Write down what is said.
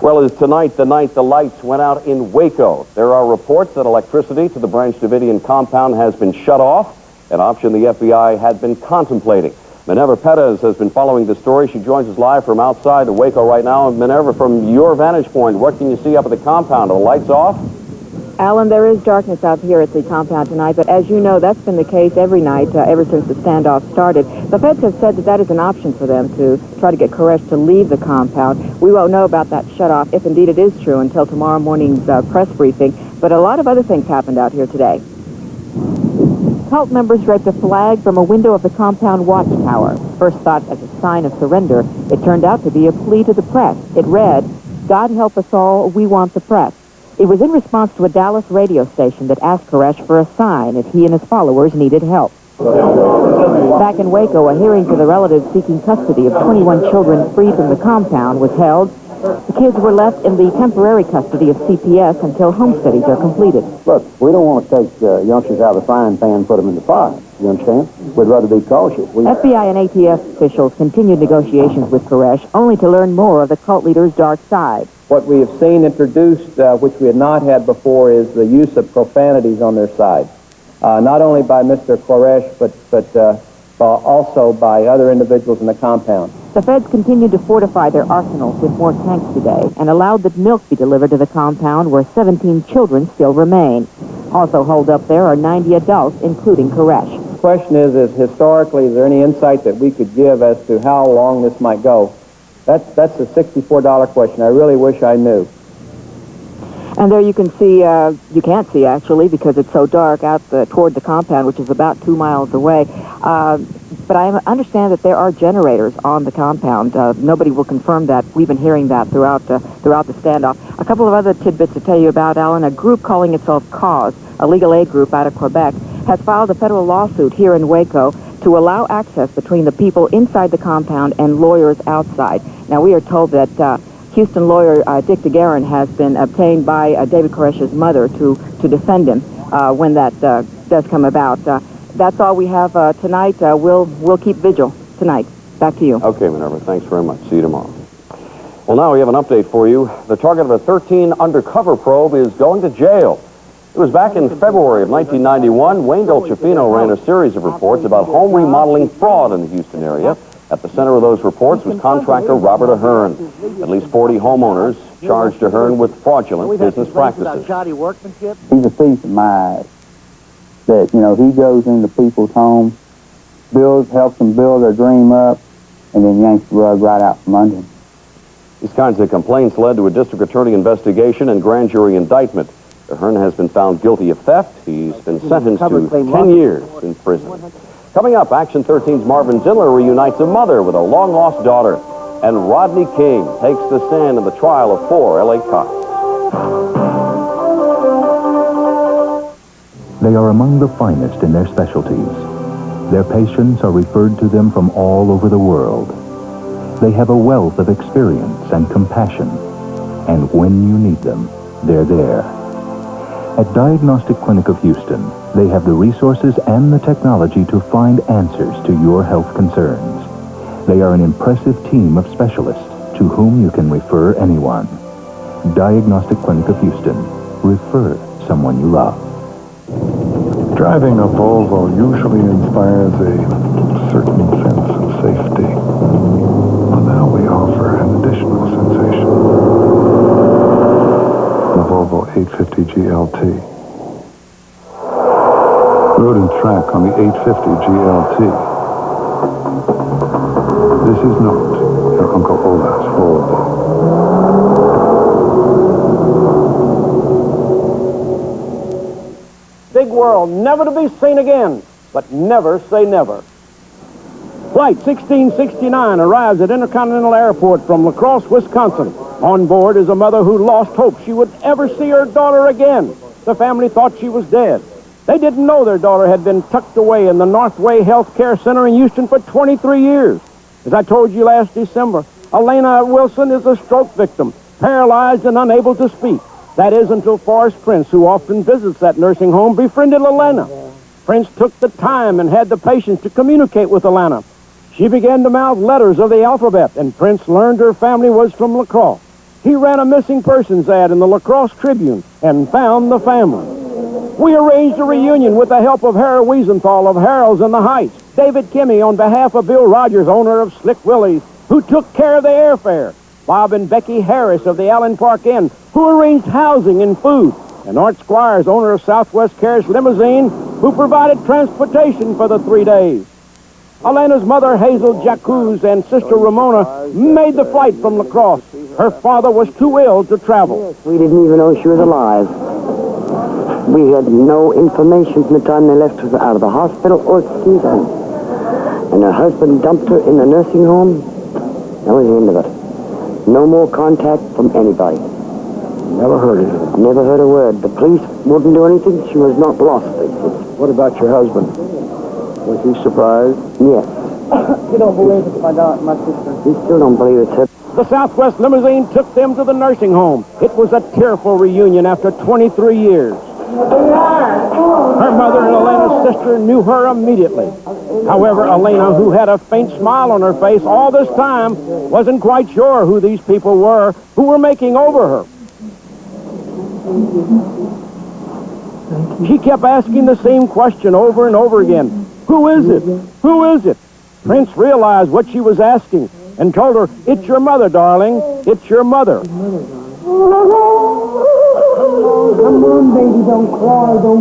Well, is tonight the night the lights went out in Waco? There are reports that electricity to the Branch Davidian compound has been shut off, an option the FBI had been contemplating. Minerva Perez has been following the story. She joins us live from outside of Waco right now. And Minerva, from your vantage point, what can you see up at the compound? Are the lights off? Alan, there is darkness out here at the compound tonight, but as you know, that's been the case every night ever since the standoff started. The feds have said that that is an option for them to try to get Koresh to leave the compound. We won't know about that shutoff, if indeed it is true, until tomorrow morning's press briefing. But a lot of other things happened out here today. Cult members draped a flag from a window of the compound watchtower. First thought as a sign of surrender, it turned out to be a plea to the press. It read, "God help us all, we want the press." It was in response to a Dallas radio station that asked Koresh for a sign if he and his followers needed help. Back in Waco, a hearing for the relatives seeking custody of 21 children freed from the compound was held. The kids were left in the temporary custody of CPS until home studies are completed. Look, we don't want to take youngsters out of the frying pan and put them in the fire. You understand? We'd rather be cautious. FBI and ATF officials continued negotiations with Koresh, only to learn more of the cult leader's dark side. What we have seen introduced, which we had not had before, is the use of profanities on their side. Not only by Mr. Koresh, but also by other individuals in the compound. The feds continued to fortify their arsenals with more tanks today and allowed that milk be delivered to the compound where 17 children still remain. Also holed up there are 90 adults, including Koresh. The question is historically, is there any insight that we could give as to how long this might go? That's a $64 question. I really wish I knew. And there you can see, you can't see actually because it's so dark out toward the compound, which is about 2 miles away. But I understand that there are generators on the compound. Nobody will confirm that. We've been hearing that throughout the standoff. A couple of other tidbits to tell you about, Alan. A group calling itself CAUSE, a legal aid group out of Quebec, has filed a federal lawsuit here in Waco to allow access between the people inside the compound and lawyers outside. Now, we are told that Houston lawyer Dick DeGuerin has been obtained by David Koresh's mother to defend him when that does come about. That's all we have tonight. We'll keep vigil tonight. Back to you. Okay, Minerva, thanks very much. See you tomorrow. Well, now we have an update for you. The target of a 13 undercover probe is going to jail. It was back in February of 1991. Wayne Dolcefino ran a series of reports about home remodeling fraud in the Houston area. At the center of those reports was contractor Robert Ahern. At least 40 homeowners charged Ahern with fraudulent business practices. He's a thief in my eyes. That, you know, he goes into people's homes, helps them build their dream up, and then yanks the rug right out from under them. These kinds of complaints led to a district attorney investigation and grand jury indictment. Ahern has been found guilty of theft. He's been sentenced to 10 years in prison. Coming up, Action 13's Marvin Zindler reunites a mother with a long-lost daughter. And Rodney King takes the stand in the trial of 4 L.A. cops. They are among the finest in their specialties. Their patients are referred to them from all over the world. They have a wealth of experience and compassion. And when you need them, they're there. At Diagnostic Clinic of Houston, they have the resources and the technology to find answers to your health concerns. They are an impressive team of specialists to whom you can refer anyone. Diagnostic Clinic of Houston. Refer someone you love. Driving a Volvo usually inspires a certain sense of safety. Well, now we offer an additional sensation. The Volvo 850 GLT. Road and track on the 850 GLT. This is not your Uncle Olaf's Volvo. Big world, never to be seen again, but never say never. Flight 1669 arrives at Intercontinental Airport from La Crosse, Wisconsin. On board is a mother who lost hope she would ever see her daughter again. The family thought she was dead. They didn't know their daughter had been tucked away in the Northway Health Care Center in Houston for 23 years. As I told you last December, Elena Wilson is a stroke victim, paralyzed and unable to speak. That is until Forrest Prince, who often visits that nursing home, befriended Elena. Prince took the time and had the patience to communicate with Elena. She began to mouth letters of the alphabet, and Prince learned her family was from La Crosse. he ran a missing persons ad in the La Crosse Tribune and found the family. We arranged a reunion with the help of Harry Wiesenthal of Harold's in the Heights, David Kimmy on behalf of Bill Rogers, owner of Slick Willie's, who took care of the airfare, Bob and Becky Harris of the Allen Park Inn, who arranged housing and food, and Art Squires, owner of Southwest Carriage Limousine, who provided transportation for the 3 days. Elena's mother, Hazel Jacuz, and sister Ramona made the flight from La Crosse. Her father was too ill to travel. We didn't even know she was alive. We had no information from the time they left her out of the hospital or seen her. And her husband dumped her in the nursing home. That was the end of it. No more contact from anybody. Never heard of it. Never heard a word. The police wouldn't do anything. She was not lost, they said. What about your husband? Was he surprised? Yes. You don't believe it's my sister? We still don't believe it's her. The Southwest limousine took them to the nursing home. It was a tearful reunion after 23 years. Her mother and Elena's sister knew her immediately. However, Elena, who had a faint smile on her face all this time, wasn't quite sure who these people were who were making over her. She kept asking the same question over and over again. Who is it? Who is it? Prince realized what she was asking and told her, "It's your mother, darling. It's your mother." Come on, baby, don't cry, don't